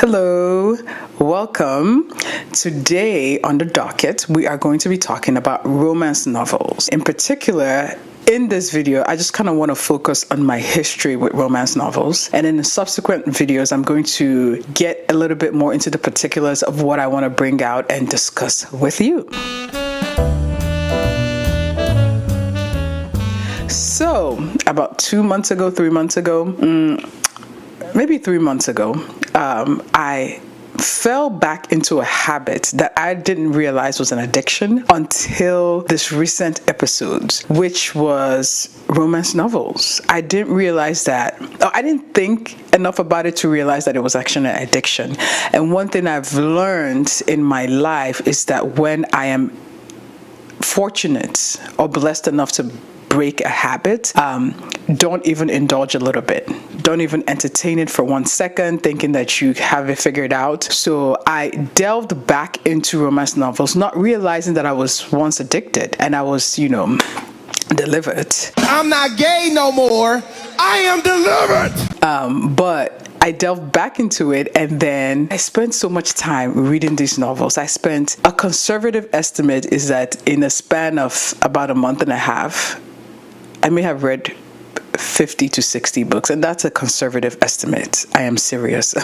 Hello, welcome. Today on the docket, we are going to be talking about romance novels. In particular, in this video, I just kind of want to focus on my history with romance novels. And in the subsequent videos, I'm going to get a little bit more into the particulars of what I want to bring out and discuss with you. So, about 3 months ago, maybe 3 months ago, I fell back into a habit that I didn't realize was an addiction until this recent episode, which was romance novels. I didn't realize that. I didn't think enough about it to realize that it was actually an addiction. And one thing I've learned in my life is that when I am fortunate or blessed enough to break a habit, don't even indulge a little bit. Don't even entertain it for 1 second, thinking that you have it figured out. So I delved back into romance novels, not realizing that I was once addicted and I was, delivered. I'm not gay no more. I am delivered. But I delved back into it, and then I spent so much time reading these novels. A conservative estimate is that in a span of about a month and a half, I may have read 50 to 60 books, and that's a conservative estimate. I am serious.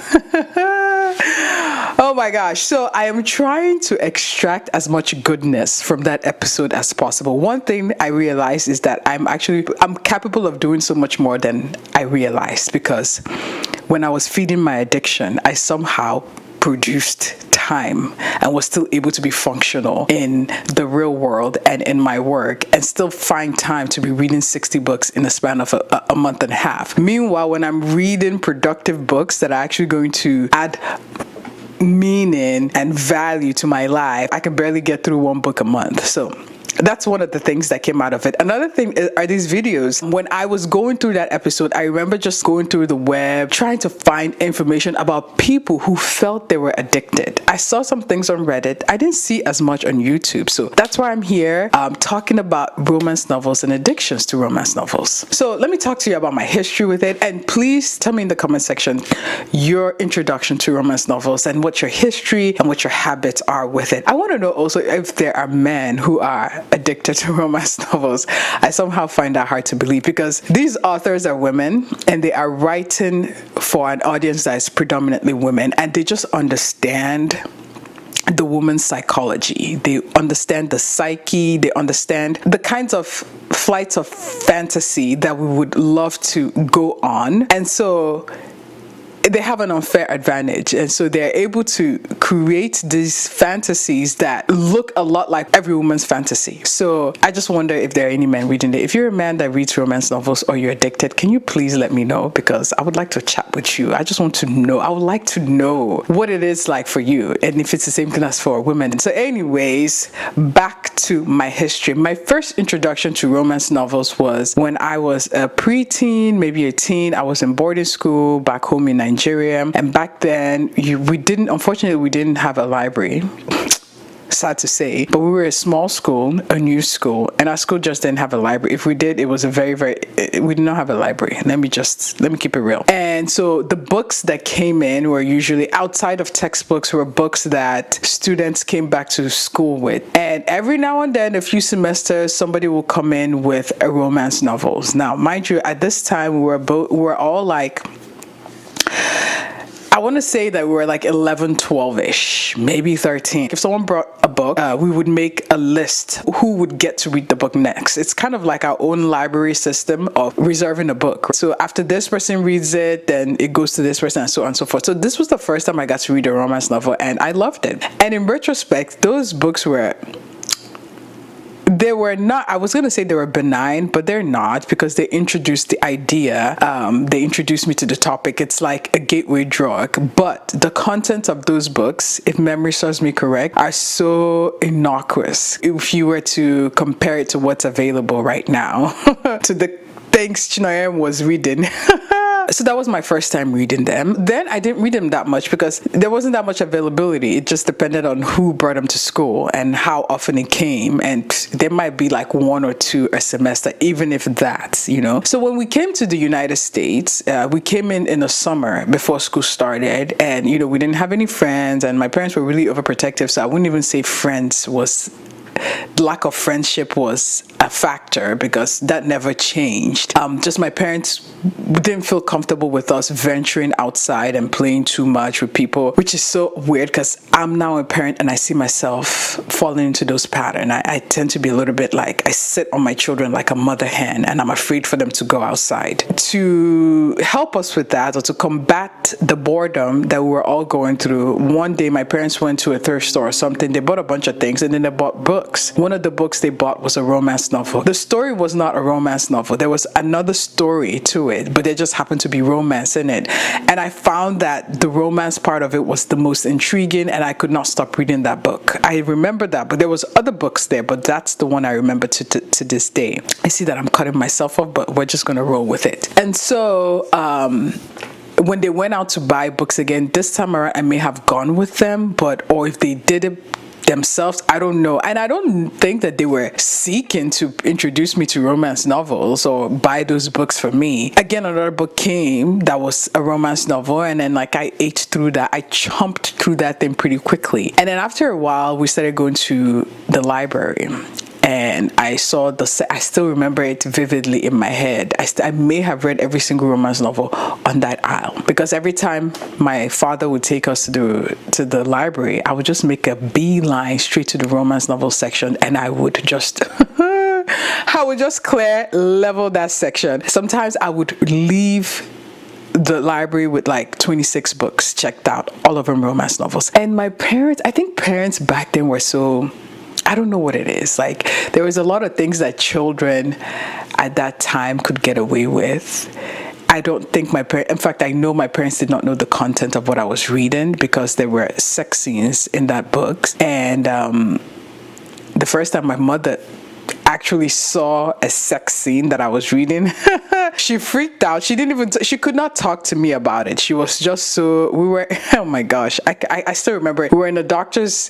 Oh my gosh. So I am trying to extract as much goodness from that episode as possible. One thing I realized is that I'm capable of doing so much more than I realized, because when I was feeding my addiction, I somehow produced time and was still able to be functional in the real world and in my work, and still find time to be reading 60 books in the span of a month and a half. Meanwhile, when I'm reading productive books that are actually going to add meaning and value to my life, I can barely get through one book a month. So that's one of the things that came out of it. Another thing are these videos. When I was going through that episode, I remember just going through the web, trying to find information about people who felt they were addicted. I saw some things on Reddit. I didn't see as much on YouTube. So that's why I'm here talking about romance novels and addictions to romance novels. So let me talk to you about my history with it. And please tell me in the comment section your introduction to romance novels and what your history and what your habits are with it. I want to know also if there are men who are addicted to romance novels. I somehow find that hard to believe, because these authors are women and they are writing for an audience that is predominantly women, and they just understand the woman's psychology. They understand the psyche. They understand the kinds of flights of fantasy that we would love to go on. And so they have an unfair advantage, and so they're able to create these fantasies that look a lot like every woman's fantasy. So I just wonder if there are any men reading it. If you're a man that reads romance novels or you're addicted, can you please let me know? Because I would like to chat with you. I just want to know. I would like to know what it is like for you, and if it's the same thing as for women. So anyways, back to my history. My first introduction to romance novels was when I was a preteen, maybe a teen. I was in boarding school back home in Nigeria. And back then, we didn't have a library. Sad to say, but we were a small school, a new school, and our school just didn't have a library. If we did, it was we did not have a library. Let me keep it real. And so the books that came in were usually outside of textbooks, were books that students came back to school with. And every now and then, a few semesters, somebody will come in with a romance novels. Now, mind you, at this time, we were all like, I want to say that we were like 11, 12-ish, maybe 13. If someone brought a book, we would make a list who would get to read the book next. It's kind of like our own library system of reserving a book. So after this person reads it, then it goes to this person, and so on and so forth. So this was the first time I got to read a romance novel, and I loved it. And in retrospect, those books they were not, I was going to say they were benign, but they're not, because they introduced the idea. They introduced me to the topic. It's like a gateway drug. But the content of those books, if memory serves me correct, are so innocuous. If you were to compare it to what's available right now, to the things Chinoyam was reading. So that was my first time reading them. Then I didn't read them that much because there wasn't that much availability. It just depended on who brought them to school and how often it came. And there might be like one or two a semester, even if that, So when we came to the United States, we came in the summer before school started, and, we didn't have any friends, and my parents were really overprotective. So I wouldn't even say friends was lack of friendship was a factor because that never changed. Just my parents didn't feel comfortable with us venturing outside and playing too much with people, which is so weird because I'm now a parent and I see myself falling into those patterns. I tend to be a little bit like I sit on my children like a mother hen, and I'm afraid for them to go outside. To help us with that, or to combat the boredom that we were all going through, one day my parents went to a thrift store or something. They bought a bunch of things and then they bought books. One of the books they bought was a romance novel. The story was not a romance novel. There was another story to it, but there just happened to be romance in it. And I found that the romance part of it was the most intriguing, and I could not stop reading that book. I remember that, but there was other books there, but that's the one I remember to this day. I see that I'm cutting myself off, but we're just going to roll with it. And so, when they went out to buy books again, this time around, I may have gone with them, or if they did it themselves, I don't know. And I don't think that they were seeking to introduce me to romance novels or buy those books for me. Again, another book came that was a romance novel, and then I ate through that. I chomped through that thing pretty quickly. And then after a while, we started going to the library. And I saw I still remember it vividly in my head. I may have read every single romance novel on that aisle, because every time my father would take us to the library, I would just make a beeline straight to the romance novel section, and I would just level that section. Sometimes I would leave the library with 26 books checked out, all of them romance novels. And my parents, I think parents back then were so, I don't know what it is. There was a lot of things that children at that time could get away with. I don't think in fact, I know my parents did not know the content of what I was reading because there were sex scenes in that book. And the first time my mother actually saw a sex scene that I was reading, she freaked out. She could not talk to me about it. She was just oh my gosh, I still remember it. We were in a doctor's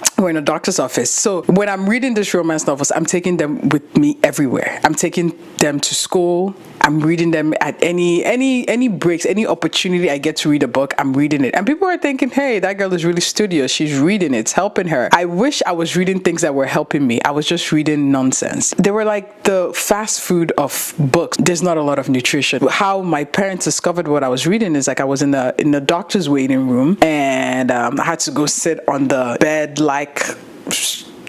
office. So when I'm reading these romance novels, I'm taking them with me everywhere. I'm taking them to school. I'm reading them at any breaks, any opportunity I get to read a book, I'm reading it. And people are thinking, hey, that girl is really studious. She's reading it. It's helping her. I wish I was reading things that were helping me. I was just reading nonsense. They were like the fast food of books. There's not a lot of nutrition. How my parents discovered what I was reading is I was in the doctor's waiting room, and I had to go sit on the bed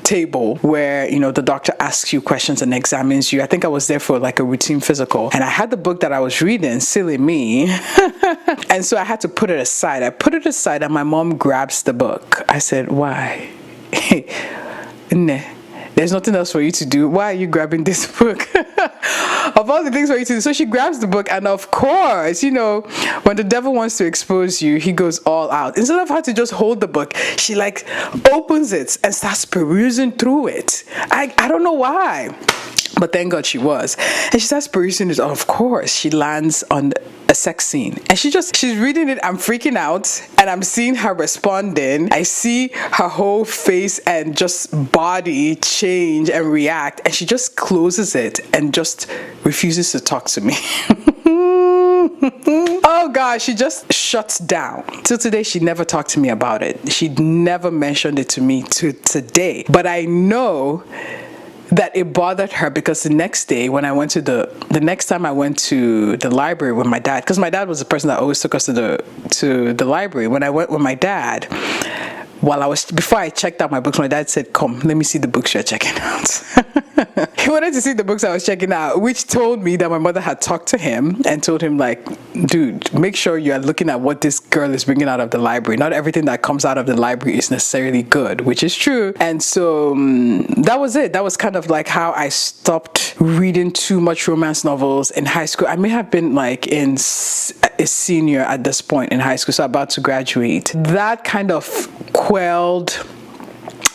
table where the doctor asks you questions and examines you. I think I was there for a routine physical, and I had the book that I was reading, silly me. And so I had to put it aside. I put it aside, and my mom grabs the book. I said, why? Nah, there's nothing else for you to do. Why are you grabbing this book? Of all the things for you to do. So she grabs the book, and of course, when the devil wants to expose you, he goes all out. Instead of her to just hold the book, she opens it and starts perusing through it. I don't know why, but thank God she was. And she starts perusing it. Of course, she lands on a sex scene, and she's reading it. I'm freaking out, and I'm seeing her responding. I see her whole face and just body change and react, and she just closes it and just refuses to talk to me. Oh gosh, she just shuts down. Till today, she never talked to me about it. She never mentioned it to me to today. But I know that it bothered her, because the next day when I went to the next time I went to the library with my dad, because my dad was the person that always took us to the library. When I went with my dad, before I checked out my books, my dad said, come, let me see the books you're checking out. He wanted to see the books I was checking out, which told me that my mother had talked to him and told him, dude, make sure you're looking at what this girl is bringing out of the library. Not everything that comes out of the library is necessarily good, which is true. And so that was it. That was kind of how I stopped reading too much romance novels in high school. I may have been in a senior at this point in high school, so about to graduate. That kind of quelled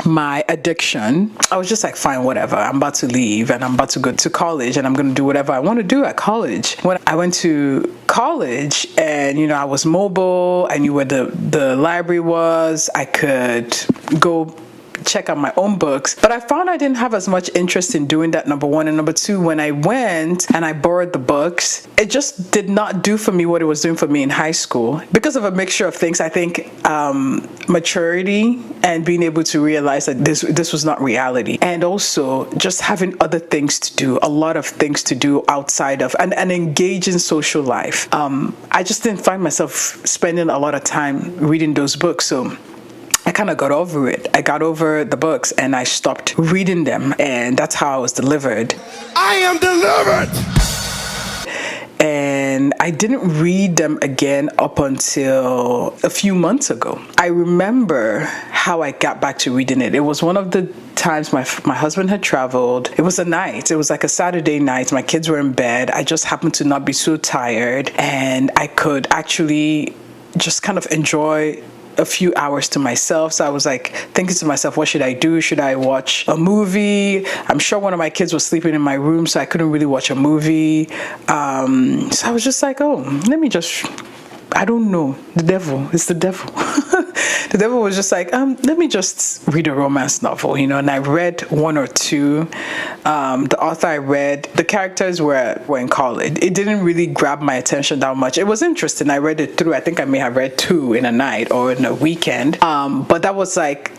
my addiction, I was just like, fine, whatever. I'm about to leave and I'm about to go to college and I'm going to do whatever I want to do at college. When I went to college and, I was mobile, I knew where the library was, I could go check out my own books, but I found I didn't have as much interest in doing that, number one. And number two, when I went and I borrowed the books, it just did not do for me what it was doing for me in high school because of a mixture of things. I think maturity and being able to realize that this was not reality, and also just having other things to do, a lot of things to do outside of and engage in social life. I just didn't find myself spending a lot of time reading those books, so I kind of got over it. I got over the books and I stopped reading them, and that's how I was delivered. I am delivered! And I didn't read them again up until a few months ago. I remember how I got back to reading it. It was one of the times my husband had traveled. It was a night. It was like a Saturday night. My kids were in bed. I just happened to not be so tired, and I could actually just kind of enjoy a few hours to myself. So I was like thinking to myself, what should I do? Should I watch a movie? I'm sure one of my kids was sleeping in my room, so I couldn't really watch a movie. So I was just like, I don't know. The devil. It's the devil. The devil was just like, let me just read a romance novel, and I read one or two. The author I read, the characters were in college. It didn't really grab my attention that much. It was interesting. I read it through. I think I may have read 2 in a night or in a weekend. But that was like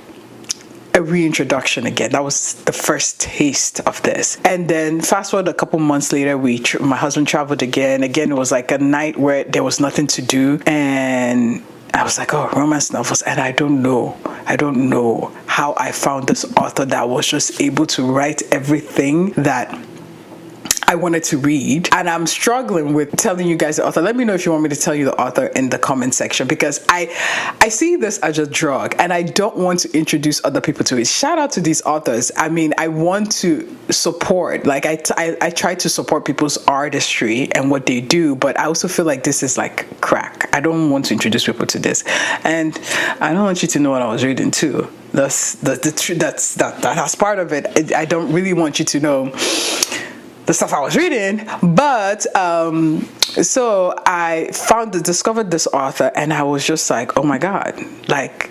a reintroduction again. That was the first taste of this. And then fast forward a couple months later, my husband traveled again. Again, it was like a night where there was nothing to do. And I was like, romance novels. And I don't know how I found this author that was just able to write everything that I wanted to read. And I'm struggling with telling you guys the author. Let me know if you want me to tell you the author in the comment section, because I see this as a drug and I don't want to introduce other people to it. Shout out to these authors. I mean, I want to support, like I try to support people's artistry and what they do, but I also feel like this is like crack. I don't want to introduce people to this. And I don't want you to know what I was reading too. That's part of it. I don't really want you to know the stuff I was reading, but so I discovered this author, and I was just like, oh my God, like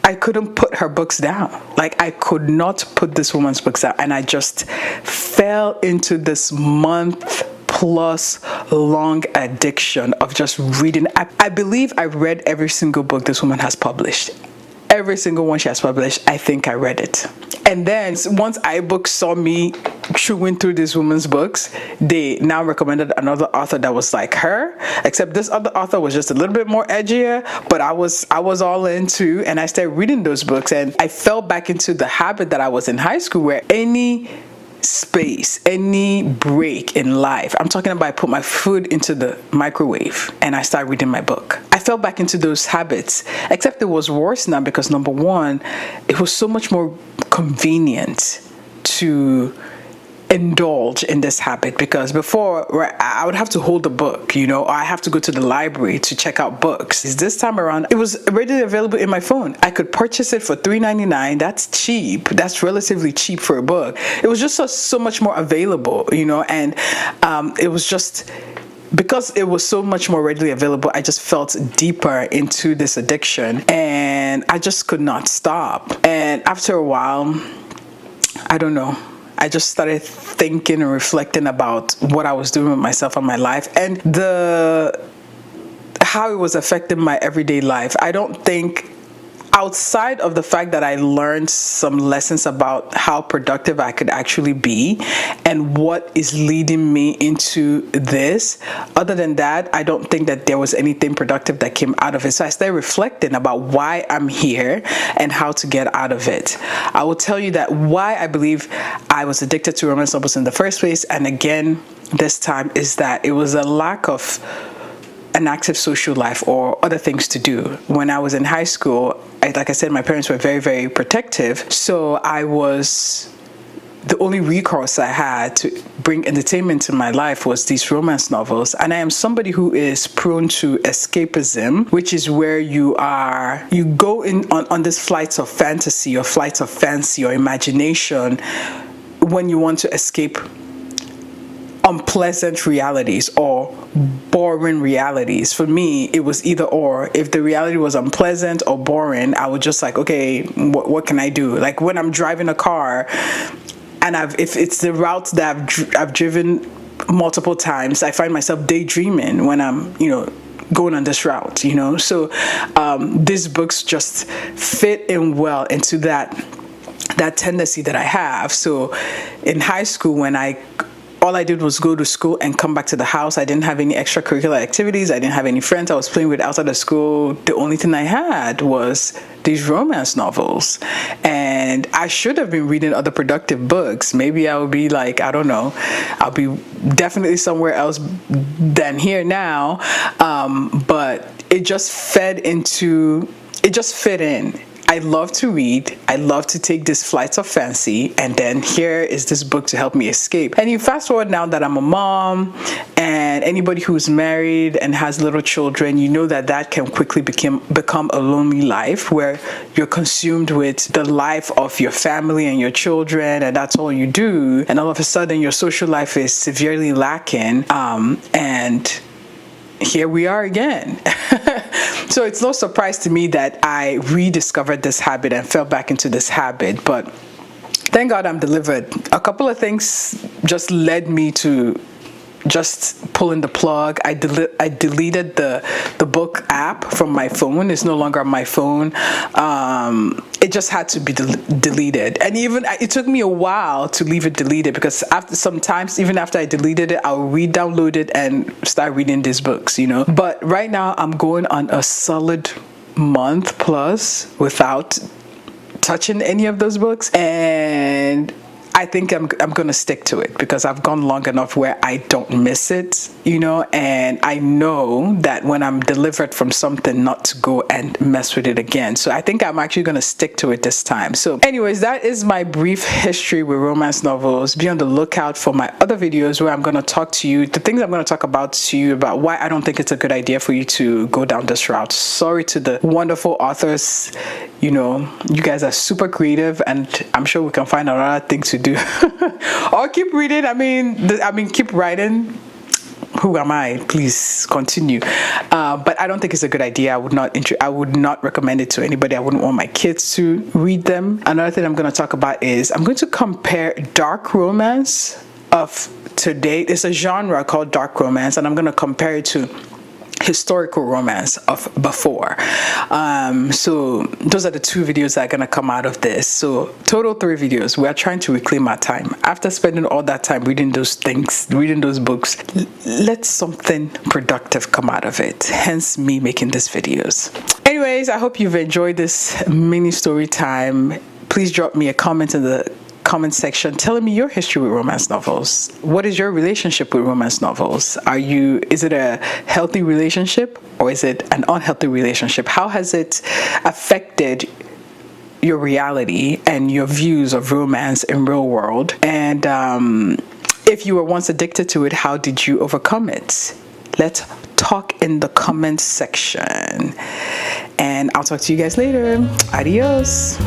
I couldn't put her books down. Like I could not put this woman's books down, and I just fell into this month plus long addiction of just reading. I believe I read every single book this woman has published. Every single one she has published, I think I read it. And then once iBooks saw me chewing through this woman's books, they now recommended another author that was like her, except this other author was just a little bit more edgier, but I was all into, and I started reading those books, and I fell back into the habit that I was in high school, where any space, any break in life, I'm talking about I put my food into the microwave and I start reading my book. I fell back into those habits, except it was worse now because number one, it was so much more convenient to indulge in this habit, because before I would have to hold a book, or I have to go to the library to check out books. This time around, it was readily available in my phone. I could purchase it for $3.99. That's cheap. That's relatively cheap for a book. It was just so much more available, and it was just because it was so much more readily available. I just felt deeper into this addiction, and I just could not stop. And after a while, I don't know, I just started thinking and reflecting about what I was doing with myself and my life, and how it was affecting my everyday life. I don't think, outside of the fact that I learned some lessons about how productive I could actually be and what is leading me into this, other than that, I don't think that there was anything productive that came out of it. So I started reflecting about why I'm here and how to get out of it. I will tell you that why I believe I was addicted to romance novels in the first place, and again this time, is that it was a lack of an active social life or other things to do. When I was in high school, like I said, my parents were very, very protective. So I was the only recourse I had to bring entertainment to my life was these romance novels. And I am somebody who is prone to escapism, which is where you go in on this flights of fantasy or flights of fancy or imagination when you want to escape unpleasant realities or boring realities. For me, it was either or. If the reality was unpleasant or boring, I would just like, okay, what can I do? Like when I'm driving a car and if it's the route that I've driven multiple times, I find myself daydreaming when I'm, going on this route, So these books just fit in well into that tendency that I have. So in high school, when all I did was go to school and come back to the house. I didn't have any extracurricular activities. I didn't have any friends I was playing with outside of school. The only thing I had was these romance novels. And I should have been reading other productive books. Maybe I would be like, I don't know, I'll be definitely somewhere else than here now. But it just fit in. I love to read. I love to take these flights of fancy. And then here is this book to help me escape. And you fast forward now that I'm a mom, and anybody who's married and has little children, you know that can quickly become a lonely life where you're consumed with the life of your family and your children, and that's all you do. And all of a sudden your social life is severely lacking. And here we are again. So it's no surprise to me that I rediscovered this habit and fell back into this habit. But thank God I'm delivered. A couple of things just led me to just pulling the plug. I deleted the book app from my phone. It's no longer on my phone. It just had to be deleted. And even it took me a while to leave it deleted, because even after I deleted it, I'll re-download it and start reading these books, But right now I'm going on a solid month plus without touching any of those books, and I think I'm going to stick to it because I've gone long enough where I don't miss it, and I know that when I'm delivered from something, not to go and mess with it again. So I think I'm actually going to stick to it this time. So anyways, that is my brief history with romance novels. Be on the lookout for my other videos where I'm going to talk to you, the things I'm going to talk about to you about why I don't think it's a good idea for you to go down this route. Sorry to the wonderful authors. You guys are super creative, and I'm sure we can find another thing to do. Or keep reading. I mean, keep writing. Who am I? Please continue. But I don't think it's a good idea. I would not recommend it to anybody. I wouldn't want my kids to read them. Another thing I'm going to talk about is I'm going to compare dark romance of today. It's a genre called dark romance, and I'm going to compare it to historical romance of before. So those are the 2 videos that are going to come out of this. So total 3 videos. We are trying to reclaim our time. After spending all that time reading those books, let something productive come out of it. Hence me making these videos. Anyways, I hope you've enjoyed this mini story time. Please drop me a comment in the comment section telling me your history with romance novels. What is your relationship with romance novels? Is it a healthy relationship or is it an unhealthy relationship? How has it affected your reality and your views of romance in real world? And if you were once addicted to it, how did you overcome it? Let's talk in the comment section. And I'll talk to you guys later. Adios.